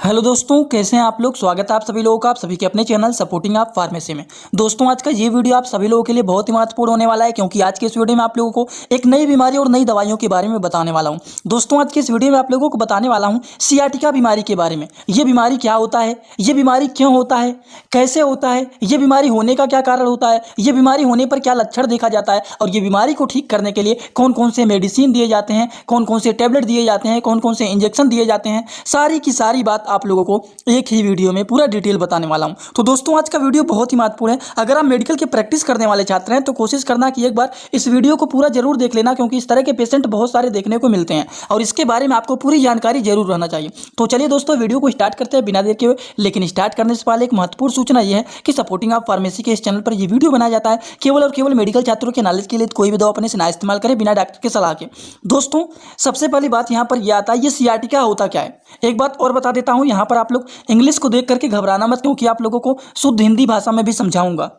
Hello दोस्तों, कैसे हैं आप लोग। स्वागत है आप सभी लोगों का आप सभी के अपने चैनल सपोर्टिंग आप फार्मेसी में। दोस्तों, आज का ये वीडियो आप सभी लोगों के लिए बहुत ही महत्वपूर्ण होने वाला है, क्योंकि आज के इस वीडियो में आप लोगों को एक नई बीमारी और नई दवाइयों के बारे में बताने वाला हूं। दोस्तों, आज के इस वीडियो में आप लोगों को बताने वाला हूं सियाटिका बीमारी के बारे में। ये बीमारी क्या होता है, ये बीमारी क्यों होता है, कैसे होता है, ये बीमारी होने का क्या कारण होता है, ये बीमारी होने पर क्या लक्षण देखा जाता है, और ये बीमारी को ठीक करने के लिए कौन कौन से मेडिसिन दिए जाते हैं, कौन कौन से टैबलेट दिए जाते हैं, कौन कौन से इंजेक्शन दिए जाते हैं, सारी की सारी बात आप लोगों को एक ही वीडियो में पूरा डिटेल बताने वाला हूं। तो दोस्तों, आज का वीडियो बहुत ही महत्वपूर्ण है। अगर आप मेडिकल की प्रैक्टिस करने वाले छात्र हैं तो कोशिश करना कि एक बार इस वीडियो को पूरा जरूर देख लेना, क्योंकि इस तरह के पेशेंट बहुत सारे देखने को मिलते हैं और इसके बारे में आपको पूरी जानकारी जरूर रहना चाहिए। तो चलिए दोस्तों, वीडियो को स्टार्ट करते हैं बिना देर के हुए। लेकिन स्टार्ट करने से पहले एक महत्वपूर्ण सूचना यह है कि सपोर्टिंग ऑफ फार्मेसी के इस चैनल पर यह वीडियो बनाया जाता है केवल और केवल मेडिकल छात्रों के नॉलेज के लिए। कोई भी दवा अपने से ना इस्तेमाल करें बिना डॉक्टर के सलाह के। दोस्तों, सबसे पहली बात यहाँ पर यह आता है, ये सियाटिका होता क्या है। एक बात और बता देता हूँ, यहाँ पर आप लोग इंग्लिश को देख करके घबराना मत, क्योंकि आप लोगों को शुद्ध हिंदी भाषा में भी समझाऊंगा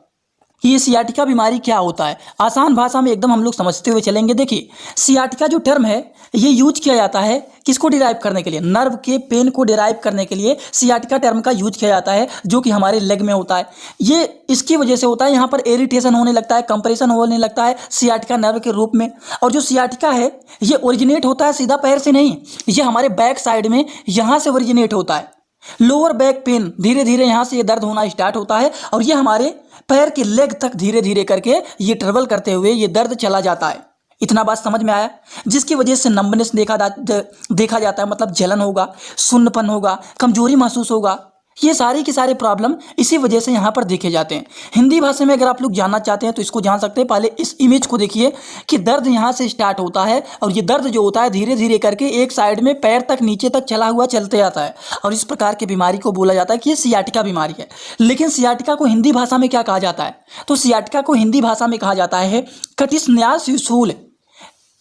कि ये सियाटिका बीमारी क्या होता है। आसान भाषा में एकदम हम लोग समझते हुए चलेंगे। देखिए, सियाटिका जो टर्म है ये यूज किया जाता है किसको डिराइव करने के लिए, नर्व के पेन को डिराइव करने के लिए सियाटिका टर्म का यूज किया जाता है, जो कि हमारे लेग में होता है। ये इसकी वजह से होता है, यहाँ पर इरिटेशन होने लगता है, कंप्रेशन होने लगता है सियाटिका नर्व के रूप में। और जो सियाटिका है ये ओरिजिनेट होता है सीधा पैर से नहीं, ये हमारे बैक साइड में यहाँ से ओरिजिनेट होता है। लोअर बैक पेन, धीरे धीरे यहाँ से ये दर्द होना स्टार्ट होता है और ये हमारे पैर के लेग तक धीरे धीरे करके ये ट्रेवल करते हुए ये दर्द चला जाता है। इतना बात समझ में आया, जिसकी वजह से नंबनेस देखा जाता है, मतलब जलन होगा, सुन्नपन होगा, कमजोरी महसूस होगा। ये सारी की सारे प्रॉब्लम इसी वजह से यहाँ पर देखे जाते हैं। हिंदी भाषा में अगर आप लोग जानना चाहते हैं तो इसको जान सकते हैं। पहले इस इमेज को देखिए कि दर्द यहाँ से स्टार्ट होता है और ये दर्द जो होता है धीरे धीरे करके एक साइड में पैर तक नीचे तक चला हुआ चलते जाता है, और इस प्रकार की बीमारी को बोला जाता है कि ये सियाटिका बीमारी है। लेकिन सियाटिका को हिंदी भाषा में क्या कहा जाता है, तो सियाटिका को हिंदी भाषा में कहा जाता है कटिस्न्यासशूल।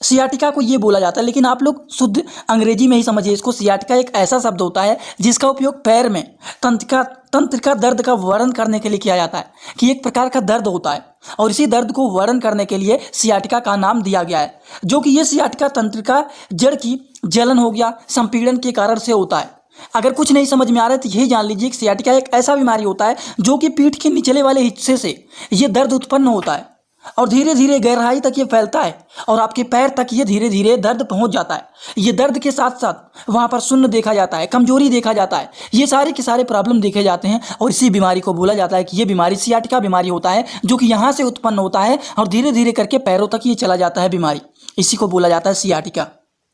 सियाटिका को ये बोला जाता है, लेकिन आप लोग शुद्ध अंग्रेजी में ही समझिए इसको। सियाटिका एक ऐसा शब्द होता है जिसका उपयोग पैर में तंत्रिका दर्द का वर्णन करने के लिए किया जाता है, कि एक प्रकार का दर्द होता है और इसी दर्द को वर्णन करने के लिए सियाटिका का नाम दिया गया है, जो कि ये सियाटिका तंत्रिका जड़ की जलन हो गया, संपीड़न के कारण से होता है। अगर कुछ नहीं समझ में आ रहा है तो यही जान लीजिए कि सियाटिका एक ऐसा बीमारी होता है जो कि पीठ के निचले वाले हिस्से से ये दर्द उत्पन्न होता है और धीरे धीरे गहराई तक ये फैलता है और आपके पैर तक ये धीरे धीरे दर्द पहुंच जाता है। ये दर्द के साथ साथ वहां पर सुन्न देखा जाता है, कमजोरी देखा जाता है, ये सारे के सारे प्रॉब्लम देखे जाते हैं और इसी बीमारी को बोला जाता है कि ये बीमारी सियाटिका बीमारी होता है, जो कि यहाँ से उत्पन्न होता है और धीरे धीरे करके पैरों तक ये चला जाता है बीमारी। इसी को बोला जाता है सियाटिका।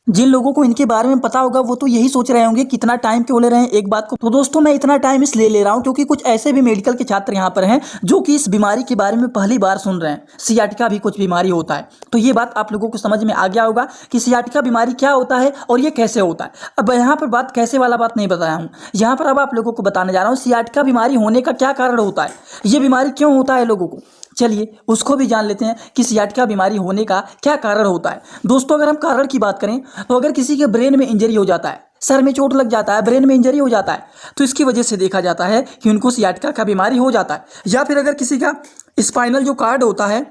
जिन लोगों को इनके बारे में पता होगा वो तो यही सोच रहे होंगे कितना टाइम क्यों ले रहे हैं एक बात को। तो दोस्तों, मैं इतना टाइम इसलिए ले रहा हूं क्योंकि कुछ ऐसे भी मेडिकल के छात्र यहाँ पर हैं जो कि इस बीमारी के बारे में पहली बार सुन रहे हैं। सियाटिका भी कुछ बीमारी होता है, तो ये बात आप लोगों को समझ में आ गया होगा कि सियाटिका बीमारी क्या होता है और ये कैसे होता है। अब यहाँ पर बात कैसे वाला बात नहीं बताया हूँ, यहाँ पर अब आप लोगों को बताने जा रहा हूँ सियाटिका बीमारी होने का क्या कारण होता है, ये बीमारी क्यों होता है लोगों को। चलिए उसको भी जान लेते हैं कि सियाटिका बीमारी होने का क्या कारण होता है। दोस्तों, अगर हम कारण की बात करें तो अगर किसी के ब्रेन में इंजरी हो जाता है, सर में चोट लग जाता है, ब्रेन में इंजरी हो जाता है, तो इसकी वजह से देखा जाता है कि उनको सियाटिका का बीमारी हो जाता है। या फिर अगर किसी का स्पाइनल जो कार्ड होता है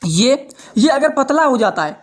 ये अगर पतला हो जाता है,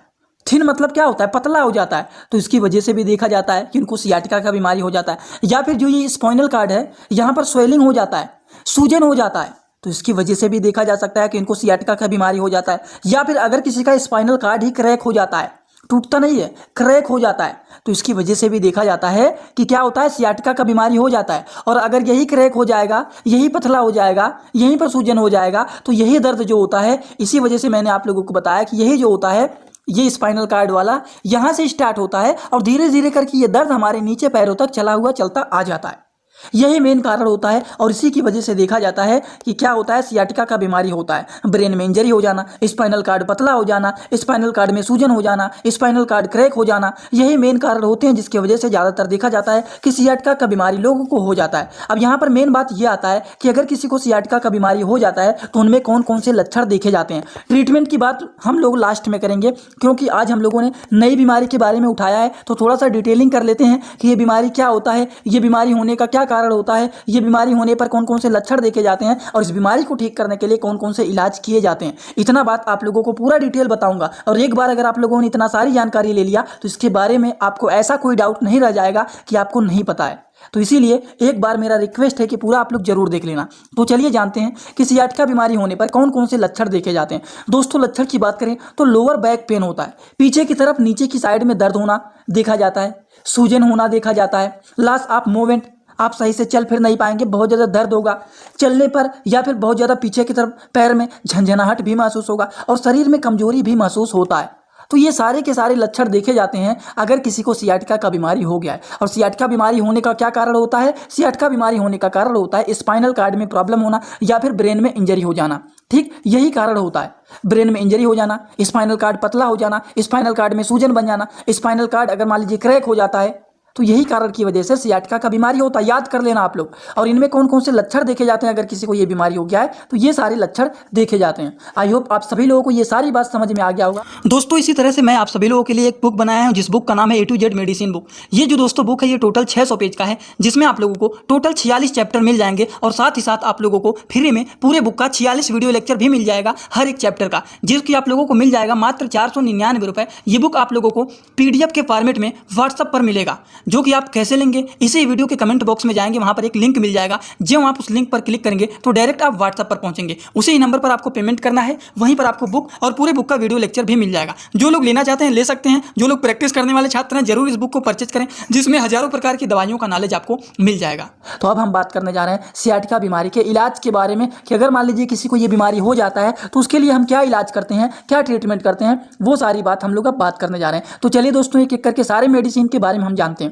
थिन मतलब क्या होता है, पतला हो जाता है, तो इसकी वजह से भी देखा जाता है कि उनको सियाटिका का बीमारी हो जाता है। या फिर जो ये स्पाइनल कार्ड है यहाँ पर स्वेलिंग हो जाता है, सूजन हो जाता है, तो इसकी वजह से भी देखा जा सकता है कि इनको सियाटिका का बीमारी हो जाता है। या फिर अगर किसी का स्पाइनल कार्ड ही क्रैक हो जाता है, टूटता नहीं है, क्रैक हो जाता है, तो इसकी वजह से भी देखा जाता है कि क्या होता है, सियाटिका का बीमारी हो जाता है। और अगर यही क्रैक हो जाएगा, यही पतला हो जाएगा, यहीं पर सूजन हो जाएगा, तो यही दर्द जो होता है, इसी वजह से मैंने आप लोगों को बताया कि यही जो होता है ये स्पाइनल कार्ड वाला यहाँ से स्टार्ट होता है और धीरे धीरे करके ये दर्द हमारे नीचे पैरों तक चला हुआ चलता आ जाता है। यही मेन कारण होता है और इसी की वजह से देखा जाता है कि क्या होता है, सियाटिका का बीमारी होता है। ब्रेन में इंजरी हो जाना, स्पाइनल कार्ड पतला हो जाना, स्पाइनल कार्ड में सूजन हो जाना, स्पाइनल कार्ड क्रैक हो जाना, यही मेन कारण होते हैं जिसकी वजह से ज़्यादातर देखा जाता है कि सियाटिका का बीमारी लोगों को हो जाता है। अब यहाँ पर मेन बात यह आता है कि अगर किसी को सियाटिका का बीमारी हो जाता है तो उनमें कौन कौन से लक्षण देखे जाते हैं। ट्रीटमेंट की बात हम लोग लास्ट में करेंगे, क्योंकि आज हम लोगों ने नई बीमारी के बारे में उठाया है, तो थोड़ा सा डिटेलिंग कर लेते हैं कि ये बीमारी क्या होता है, ये बीमारी होने का क्या कारण होता है, ये बीमारी होने पर कौन कौन से लक्षण देखे जाते हैं और इस बीमारी को ठीक करने के लिए कौन कौन से इलाज किए जाते हैं, इतना बात आप लोगों को पूरा डिटेल बताऊंगा। और एक बार अगर आप लोगों ने इतना सारी जानकारी ले लिया तो इसके बारे में आपको ऐसा कोई डाउट नहीं रह जाएगा कि आपको नहीं पता है। तो इसीलिए एक बार मेरा रिक्वेस्ट है कि पूरा आप लोग जरूर देख लेना। तो चलिए जानते हैं कि सियाटिका बीमारी होने पर कौन कौन से लक्षण देखे जाते हैं। दोस्तों लक्षण की बात करें तो लोअर बैक पेन होता है, पीछे की तरफ नीचे की साइड में दर्द होना देखा जाता है, सूजन होना देखा जाता है, लॉस ऑफ मूवमेंट, आप सही से चल फिर नहीं पाएंगे, बहुत ज़्यादा दर्द होगा चलने पर, या फिर बहुत ज़्यादा पीछे की तरफ पैर में झंझनाहट भी महसूस होगा और शरीर में कमजोरी भी महसूस होता है। तो ये सारे के सारे लक्षण देखे जाते हैं अगर किसी को सियाटिका का बीमारी हो गया है। और सियाटिका बीमारी होने का क्या कारण होता है? सियाटिका बीमारी होने का कारण होता है स्पाइनल कार्ड में प्रॉब्लम होना या फिर ब्रेन में इंजरी हो जाना। ठीक, यही कारण होता है, ब्रेन में इंजरी हो जाना, स्पाइनल कार्ड पतला हो जाना, स्पाइनल कार्ड में सूजन बन जाना, स्पाइनल कार्ड अगर मान लीजिए क्रैक हो जाता है, तो यही कारण की वजह से सियाटिका का बीमारी होता है। याद कर लेना आप लोग। और इनमें कौन कौन से लक्षण देखे जाते हैं अगर किसी को ये बीमारी हो गया है तो ये सारे लक्षण देखे जाते हैं। आई होप आप सभी लोगों को ये सारी बात समझ में आ गया होगा। दोस्तों इसी तरह से मैं आप सभी लोगों के लिए एक बुक बनाया हूं जिस बुक का नाम है A to Z medicine book. ये जो दोस्तों बुक है ये टोटल 600 पेज का है, जिसमें आप लोगों को टोटल 46 चैप्टर मिल जाएंगे और साथ ही साथ आप लोगों को फ्री में पूरे बुक का 46 वीडियो लेक्चर भी मिल जाएगा हर एक चैप्टर का, जिसकी आप लोगों को मिल जाएगा मात्र 499 रुपये। ये बुक आप लोगों को PDF के फॉर्मेट में व्हाट्सएप पर मिलेगा, जो कि आप कैसे लेंगे इसी वीडियो के कमेंट बॉक्स में जाएंगे, वहां पर एक लिंक मिल जाएगा। जब आप उस लिंक पर क्लिक करेंगे तो डायरेक्ट आप व्हाट्सएप पर पहुंचेंगे, उसी नंबर पर आपको पेमेंट करना है, वहीं पर आपको बुक और पूरे बुक का वीडियो लेक्चर भी मिल जाएगा। जो लोग लेना चाहते हैं ले सकते हैं, जो लोग प्रैक्टिस करने वाले छात्र हैं जरूर इस बुक को परचेज करें, जिसमें हजारों प्रकार की दवाइयों का नॉलेज आपको मिल जाएगा। तो अब हम बात करने जा रहे हैं सियाटिका बीमारी के इलाज के बारे में कि अगर मान लीजिए किसी को ये बीमारी हो जाता है तो उसके लिए हम क्या इलाज करते हैं, क्या ट्रीटमेंट करते हैं, वो सारी बात हम लोग अब बात करने जा रहे हैं। तो चलिए दोस्तों एक एक करके सारे मेडिसिन के बारे में हम जानते हैं।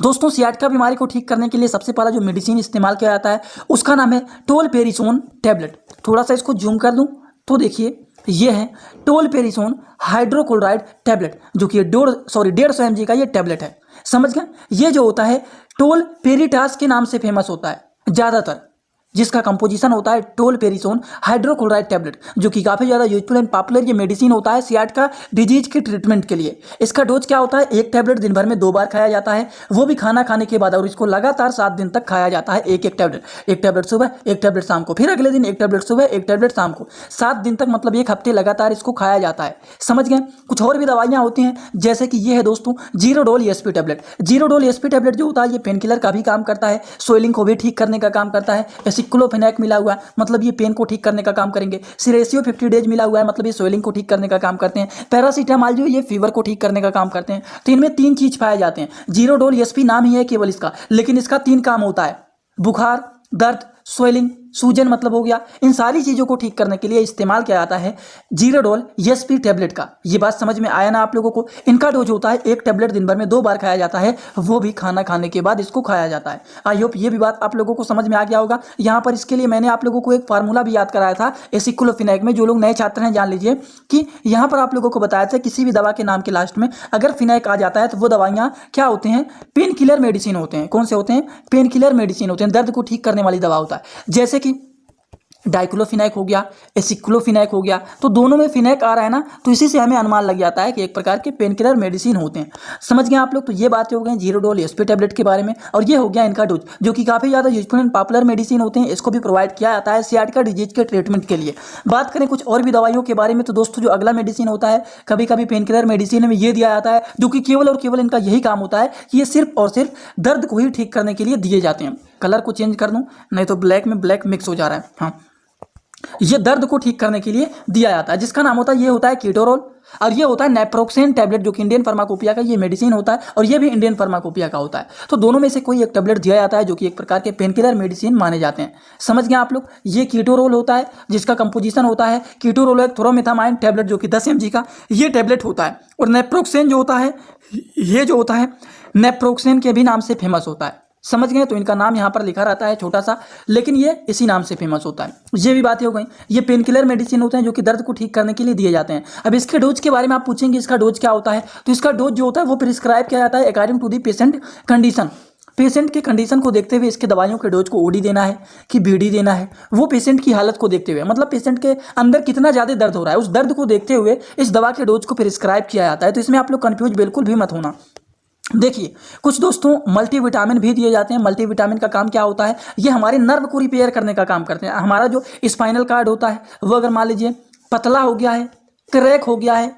दोस्तों सियाटिका बीमारी को ठीक करने के लिए सबसे पहला जो मेडिसिन इस्तेमाल किया जाता है उसका नाम है टोलपेरिसोन टैबलेट। थोड़ा सा इसको जूम कर दूं तो देखिए ये है टोलपेरिसोन हाइड्रोक्लोराइड टैबलेट, जो कि 150 mg का ये टैबलेट है। समझ गए? ये जो होता है टोलपेरिटास के नाम से फेमस होता है ज़्यादातर, जिसका कंपोजिशन होता है टोलपेरिसोन हाइड्रोक्लोराइड टैबलेट, जो कि काफ़ी ज़्यादा यूजफुल एंड पॉपुलर ये मेडिसिन होता है सियाटिका डिजीज के ट्रीटमेंट के लिए। इसका डोज क्या होता है? एक टैबलेट दिन भर में 2 बार खाया जाता है, वो भी खाना खाने के बाद, और इसको लगातार 7 दिन तक खाया जाता है। एक टैबलेट सुबह, एक टैबलेट शाम को, फिर अगले दिन एक टैबलेट सुबह, एक टैबलेट शाम को, 7 दिन तक, मतलब 1 हफ्ते लगातार इसको खाया जाता है। समझ गए? कुछ और भी दवाइयाँ होती हैं, जैसे कि ये है दोस्तों Zerodol ESP tablet. Zerodol ESP tablet जो होता है ये पेन किलर का भी काम करता है, स्वेलिंग को भी ठीक करने का काम करता है। एसिक्लोफेनैक मिला हुआ है, मतलब ये पेन को ठीक करने का काम करेंगे। सिरेसियो 50 डेज मिला हुआ है, मतलब ये स्वेलिंग को ठीक करने का काम करते हैं। पैरासीटामॉल जो ये फीवर को ठीक करने का काम करते हैं। तो इनमें 3 चीज पाए जाते हैं। जीरोडोल ESP नाम ही है केवल इसका, लेकिन इसका 3 काम होता है: बुखार, दर्द, स्वेलिंग, सूजन मतलब हो गया। इन सारी चीज़ों को ठीक करने के लिए इस्तेमाल किया जाता है जीरोडोल ESP टैबलेट का। ये बात समझ में आया ना आप लोगों को? इनका डोज होता है 1 टैबलेट दिन भर में 2 बार खाया जाता है, वो भी खाना खाने के बाद इसको खाया जाता है। आई होप ये भी बात आप लोगों को समझ में आ गया होगा। यहाँ पर इसके लिए मैंने आप लोगों को एक फार्मूला भी याद कराया था एसिक्लोफेनैक में। जो लोग नए छात्र हैं जान लीजिए कि यहाँ पर आप लोगों को बताया था किसी भी दवा के नाम के लास्ट में अगर फिनैक आ जाता है तो वो दवाइयाँ क्या होते हैं? पेन किलर मेडिसिन होते हैं। कौन से होते हैं? पेन किलर मेडिसिन होते हैं, दर्द को ठीक करने वाली दवा होता है। जैसे कि डाइक्लोफिनैक हो गया, एसिक्लोफिनैक हो गया, तो दोनों में फिनैक आ रहा है ना, तो इसी से हमें अनुमान लग जाता है कि एक प्रकार के पेन किलर मेडिसिन होते हैं। समझ गए आप लोग? तो ये बातें हो गई जीरोडोल ESP टैबलेट के बारे में, और ये हो गया इनका डोज, जो कि काफ़ी ज़्यादा यूजफुल एंड पॉपुलर मेडिसिन होते हैं। इसको भी प्रोवाइड किया जाता है सियाटिका डिजीज के ट्रीटमेंट के लिए। बात करें कुछ और भी दवाइयों के बारे में, तो दोस्तों जो अगला मेडिसिन होता है, कभी कभी पेन किलर मेडिसिन में ये दिया जाता है, जो कि केवल और केवल इनका यही काम होता है कि ये सिर्फ और सिर्फ दर्द को ही ठीक करने के लिए दिए जाते हैं। कलर को चेंज कर दूँ, नहीं तो ब्लैक में ब्लैक मिक्स हो जा रहा है। हाँ, ये दर्द को ठीक करने के लिए दिया जाता है, जिसका नाम होता है, ये होता है कीटोरोल, और ये होता है नेप्रोक्सेन टैबलेट, जो कि इंडियन फार्माकोपिया का ये मेडिसिन होता है, और ये भी इंडियन फार्माकोपिया का होता है। तो दोनों में से कोई एक टैबलेट दिया जाता है, जो कि एक प्रकार के पेन किलर मेडिसिन माने जाते हैं। समझ गए आप लोग? ये कीटोरोल होता है, जिसका कंपोजिशन होता है कीटोरोल एक थ्रोमेथामाइन टैबलेट, जो कि 10 mg का ये टैबलेट होता है। और नेप्रोक्सेन जो होता है, ये जो होता है नेप्रोक्सेन के भी नाम से फेमस होता है। समझ गए? तो इनका नाम यहाँ पर लिखा रहता है छोटा सा, लेकिन ये इसी नाम से फेमस होता है। ये भी बातें हो गई। ये पेन किलर मेडिसिन होते हैं जो कि दर्द को ठीक करने के लिए दिए जाते हैं। अब इसके डोज के बारे में आप पूछेंगे इसका डोज क्या होता है, तो इसका डोज जो होता है वो प्रिस्क्राइब किया जाता है according to the patient condition. Patient के कंडीशन को देखते हुए इसके दवाइयों के डोज को OD देना है कि BD देना है, वो पेशेंट की हालत को देखते हुए, मतलब पेशेंट के अंदर कितना ज़्यादा दर्द हो रहा है, उस दर्द को देखते हुए इस दवा के डोज को प्रिस्क्राइब किया जाता है। तो इसमें आप लोग कन्फ्यूज बिल्कुल भी मत होना। देखिए कुछ दोस्तों मल्टीविटामिन भी दिए जाते हैं। मल्टीविटामिन का काम क्या होता है, ये हमारे नर्व को रिपेयर करने का काम करते हैं। हमारा जो स्पाइनल कार्ड होता है वो अगर मान लीजिए पतला हो गया है, क्रैक हो गया है,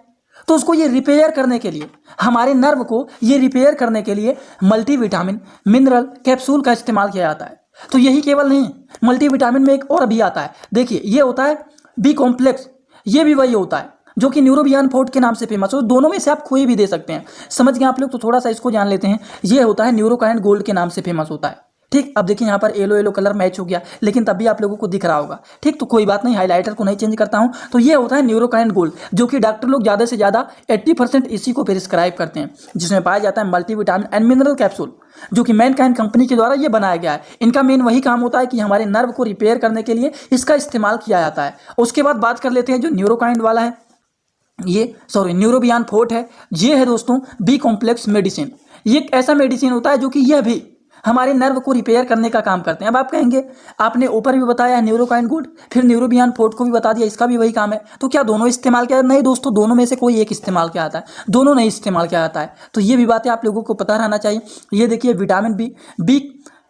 तो उसको ये रिपेयर करने के लिए, हमारे नर्व को ये रिपेयर करने के लिए मल्टीविटामिन मिनरल कैप्सूल का इस्तेमाल किया जाता है। तो यही केवल नहीं, मल्टीविटामिन में एक और भी आता है। देखिए ये होता है बी कॉम्प्लेक्स, ये भी वही होता है जो कि न्यूरोबियान फोर्ट के नाम से फेमस हो। दोनों में से आप कोई भी दे सकते हैं। समझ गए आप लोग, तो थोड़ा सा इसको जान लेते हैं। ये होता है न्यूरोकाइंट गोल्ड के नाम से फेमस होता है। ठीक, अब देखिए यहाँ पर येलो येलो कलर मैच हो गया, लेकिन तब भी आप लोगों को दिख रहा होगा। ठीक, तो कोई बात नहीं, हाइलाइटर को नहीं चेंज करता हूँ। तो ये होता है न्यूरोकाइंट गोल्ड, जो कि डॉक्टर लोग ज़्यादा से ज़्यादा 80% इसी को प्रिस्क्राइब करते हैं, जिसमें पाया जाता है मल्टीविटामिन एंड मिनरल कैप्सूल, जो कि मैनकाइंड कंपनी के द्वारा ये बनाया गया है। इनका मेन वही काम होता है कि हमारे नर्व को रिपेयर करने के लिए इसका इस्तेमाल किया जाता है। उसके बाद बात कर लेते हैं जो न्यूरोकाइंट वाला है, ये न्यूरोबियान फोर्ट है। ये है दोस्तों बी कॉम्प्लेक्स मेडिसिन। ये एक ऐसा मेडिसिन होता है जो कि यह भी हमारे नर्व को रिपेयर करने का काम करते हैं। अब आप कहेंगे आपने ऊपर भी बताया है न्यूरोकाइंट गोल्ड, फिर न्यूरोबियान फोर्ट को भी बता दिया, इसका भी वही काम है, तो क्या दोनों इस्तेमाल किया? नहीं दोस्तों, दोनों में से कोई एक इस्तेमाल किया जाता है, दोनों नहीं इस्तेमाल किया जाता है। तो ये भी बातें आप लोगों को पता रहना चाहिए। ये देखिए विटामिन बी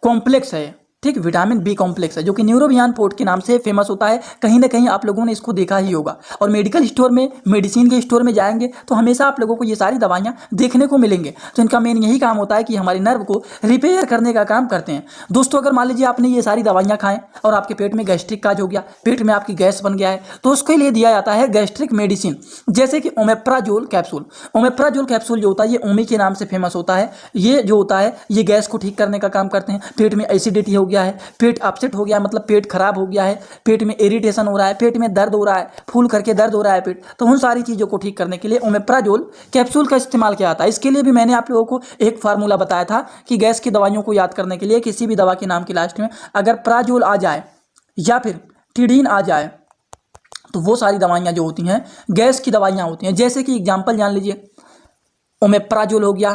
कॉम्प्लेक्स है। ठीक, विटामिन बी कॉम्प्लेक्स है जो कि न्यूरोबियान फोर्ट के नाम से फेमस होता है। कहीं ना कहीं आप लोगों ने इसको देखा ही होगा, और मेडिकल स्टोर में, मेडिसिन के स्टोर में जाएंगे तो हमेशा आप लोगों को ये सारी दवाइयाँ देखने को मिलेंगे। तो इनका मेन यही काम होता है कि हमारे नर्व को रिपेयर करने का काम करते हैं। दोस्तों अगर मान लीजिए आपने ये सारी दवाइयाँ खाएं और आपके पेट में गैस्ट्रिक काज हो गया, पेट में आपकी गैस बन गया है, तो उसके लिए दिया जाता है गैस्ट्रिक मेडिसिन, जैसे कि ओमेप्राजोल कैप्सूल। ओमेप्राजोल कैप्सूल जो होता है ये ओमी के नाम से फेमस होता है। ये जो होता है ये गैस को ठीक करने का काम करते हैं। पेट में एसिडिटी हो गया है, पेट अपसेट हो गया, मतलब पेट खराब हो गया है, पेट में इरिटेशन हो रहा है, पेट में दर्द हो रहा है, फूल करके दर्द हो रहा है पेट, तो उन सारी चीज़ों को ठीक करने के लिए ओमेप्राजोल कैप्सूल का इस्तेमाल किया जाता है। इसके लिए भी मैंने आप लोगों को एक फार्मूला बताया था कि गैस की दवाइयों को याद करने के लिए किसी भी दवा के नाम के लास्ट में अगर प्राजोल आ जाए या फिर टिडीन आ जाए, तो वो सारी दवाइयाँ जो होती हैं गैस की दवाइयाँ होती हैं। जैसे कि एग्जाम्पल जान लीजिए, ओमेप्राजोल हो गया,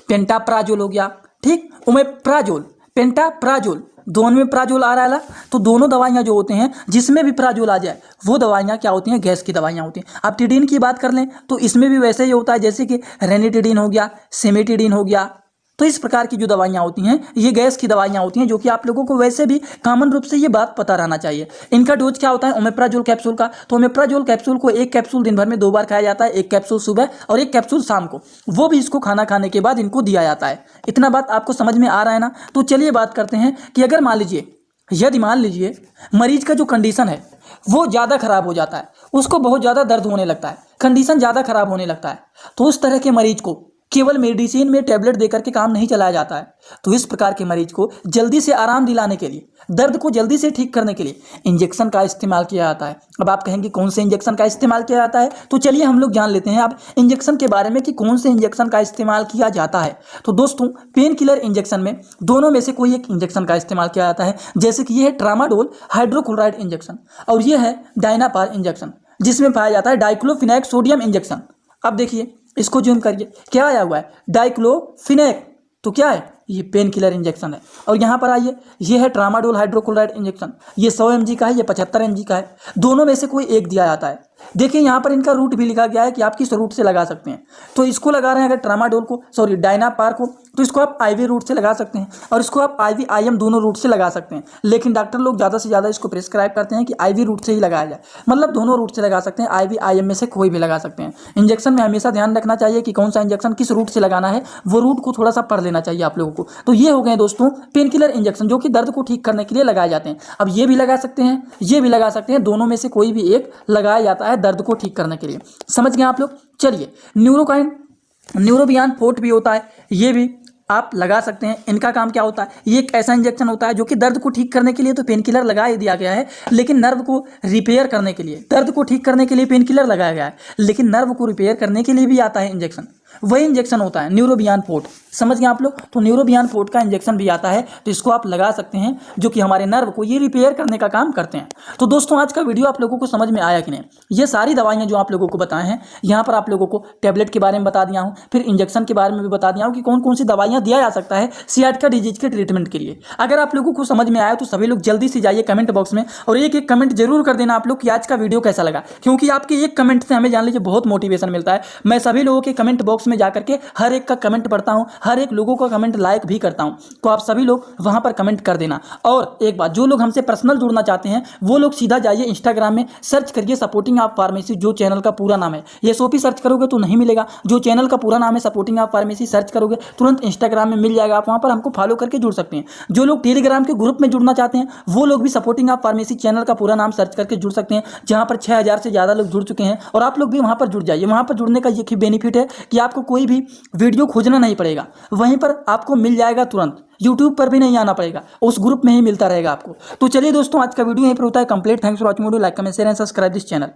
पेंटाप्राजोल हो गया। ठीक, ओमेप्राजोल, पेंटाप्राजोल, दोनों में प्राजोल आ रहा है ना, तो दोनों दवाइयाँ जो होते हैं जिसमें भी प्राजोल आ जाए वो दवाइयाँ क्या होती हैं? गैस की दवाइयाँ होती हैं। अब टिडीन की बात कर लें तो इसमें भी वैसे ही होता है, जैसे कि रेनिटिडीन हो गया, सिमेटिडीन हो गया। तो इस प्रकार की जो दवाइयाँ होती हैं ये गैस की दवाइयाँ होती हैं, जो कि आप लोगों को वैसे भी कॉमन रूप से ये बात पता रहना चाहिए। इनका डोज क्या होता है ओमेप्राजोल कैप्सूल का? तो ओमेप्राजोल कैप्सूल को एक कैप्सूल दिन भर में 2 बार खाया जाता है, एक कैप्सूल सुबह और एक कैप्सूल शाम को, वो भी इसको खाना खाने के बाद इनको दिया जाता है। इतना बात आपको समझ में आ रहा है ना? तो चलिए बात करते हैं कि अगर मान लीजिए, यदि मान लीजिए मरीज का जो कंडीशन है वो ज़्यादा खराब हो जाता है, उसको बहुत ज़्यादा दर्द होने लगता है, कंडीशन ज़्यादा खराब होने लगता है, तो उस तरह के मरीज को केवल मेडिसिन में टैबलेट देकर के काम नहीं चलाया जाता है। तो इस प्रकार के मरीज को जल्दी से आराम दिलाने के लिए, दर्द को जल्दी से ठीक करने के लिए इंजेक्शन का इस्तेमाल किया जाता है। अब आप कहेंगे कौन से इंजेक्शन का इस्तेमाल किया जाता है? तो चलिए हम लोग जान लेते हैं अब इंजेक्शन के बारे में कि कौन से इंजेक्शन का इस्तेमाल किया जाता है। तो दोस्तों पेन किलर इंजेक्शन में दोनों में से कोई एक इंजेक्शन का इस्तेमाल किया जाता है, जैसे कि ये है ट्रामाडोल हाइड्रोक्लोराइड इंजेक्शन, और ये है डायनापार इंजेक्शन, जिसमें पाया जाता है डाइक्लोफिनेक सोडियम इंजेक्शन। अब देखिए इसको जूम करिए, क्या आया हुआ है? डाइक्लोफिनेक। तो क्या है? ये पेन किलर इंजेक्शन है। और यहाँ पर आइए, ये है ट्रामाडोल हाइड्रोक्लोराइड इंजेक्शन, ये 100 mg का है, ये 75 mg का है। दोनों में से कोई एक दिया जाता है। देखिए यहाँ पर इनका रूट भी लिखा गया है कि आप किस रूट से लगा सकते हैं। तो इसको लगा रहे हैं अगर ट्रामाडोल को, डायनापार को, तो इसको आप IV रूट से लगा सकते हैं, और इसको आप IV IM दोनों रूट से लगा सकते हैं। लेकिन डॉक्टर लोग ज़्यादा से ज़्यादा इसको प्रिस्क्राइब करते हैं कि IV रूट से ही लगाया जाए, मतलब दोनों रूट से लगा सकते हैं, IV IM में से कोई भी लगा सकते हैं। इंजेक्शन में हमेशा ध्यान रखना चाहिए कि कौन सा इंजेक्शन किस रूट से लगाना है, वो रूट को थोड़ा सा पढ़ लेना चाहिए आप लोगों को। तो ये हो गए दोस्तों पेन किलर इंजेक्शन, जो कि दर्द को ठीक करने के लिए लगाए जाते हैं। अब ये भी लगा सकते हैं, ये भी लगा सकते हैं, दोनों में से कोई भी एक लगाया जाता है दर्द को ठीक करने के लिए। समझ गए आप लोग? चलिए न्यूरोबियान फोर्ट भी होता है, ये भी आप लगा सकते हैं। इनका काम क्या होता है? ये एक ऐसा इंजेक्शन होता है जो कि दर्द को ठीक करने के लिए तो पेन किलर लगा ही दिया गया है, लेकिन नर्व को रिपेयर करने के लिए, दर्द को ठीक करने के लिए पेन किलर लगाया गया है, लेकिन नर्व को रिपेयर करने के लिए भी आता है इंजेक्शन। वही इंजेक्शन होता है न्यूरोबियान फोर्ट। समझ गए आप लोग? तो न्यूरोबियान फोर्ट का इंजेक्शन भी आता है, तो इसको आप लगा सकते हैं, जो कि हमारे नर्व को ये रिपेयर करने का काम करते हैं। तो दोस्तों आज का वीडियो आप लोगों को समझ में आया कि नहीं? ये सारी दवाइयाँ जो आप लोगों को बताए हैं, यहाँ पर आप लोगों को टैबलेट के बारे में बता दिया हूँ, फिर इंजेक्शन के बारे में भी बता दिया हूँ कि कौन कौन सी दवाइयाँ दिया जा सकता है सियाटिका डिजीज के ट्रीटमेंट के लिए। अगर आप लोगों को समझ में आया तो सभी लोग जल्दी से जाइए कमेंट बॉक्स में और एक एक कमेंट जरूर कर देना आप लोग कि आज का वीडियो कैसा लगा, क्योंकि आपके एक कमेंट से हमें जान लीजिए बहुत मोटिवेशन मिलता है। मैं सभी लोगों के कमेंट बॉक्स में जाकर के हर एक का कमेंट पढ़ता हूँ, हर एक लोगों का कमेंट लाइक भी करता हूँ। तो आप सभी लोग वहाँ पर कमेंट कर देना। और एक बात, जो लोग हमसे पर्सनल जुड़ना चाहते हैं वो लोग सीधा जाइए इंस्टाग्राम में, सर्च करिए सपोर्टिंग आप फार्मेसी, जो चैनल का पूरा नाम है। ये SOP सर्च करोगे तो नहीं मिलेगा, जो चैनल का पूरा नाम है सपोर्टिंग आप फार्मेसी सर्च करोगे तुरंत इंस्टाग्राम में मिल जाएगा। आप वहाँ पर हमको फॉलो करके जुड़ सकते हैं। जो लोग टेलीग्राम के ग्रुप में जुड़ना चाहते हैं वो लोग भी सपोर्टिंग आप फार्मेसी चैनल का पूरा नाम सर्च करके जुड़ सकते हैं, जहाँ पर 6000 से ज़्यादा लोग जुड़ चुके हैं। और आप लोग भी वहाँ पर जुड़ जाइए। वहाँ पर जुड़ने का ये बेनिफिट है कि आपको कोई भी वीडियो खोजना नहीं पड़ेगा, वहीं पर आपको मिल जाएगा तुरंत। यूट्यूब पर भी नहीं आना पड़ेगा, उस ग्रुप में ही मिलता रहेगा आपको। तो चलिए दोस्तों, आज का वीडियो यहीं पर होता है complete. Thanks for watching video, like comment share and subscribe this channel.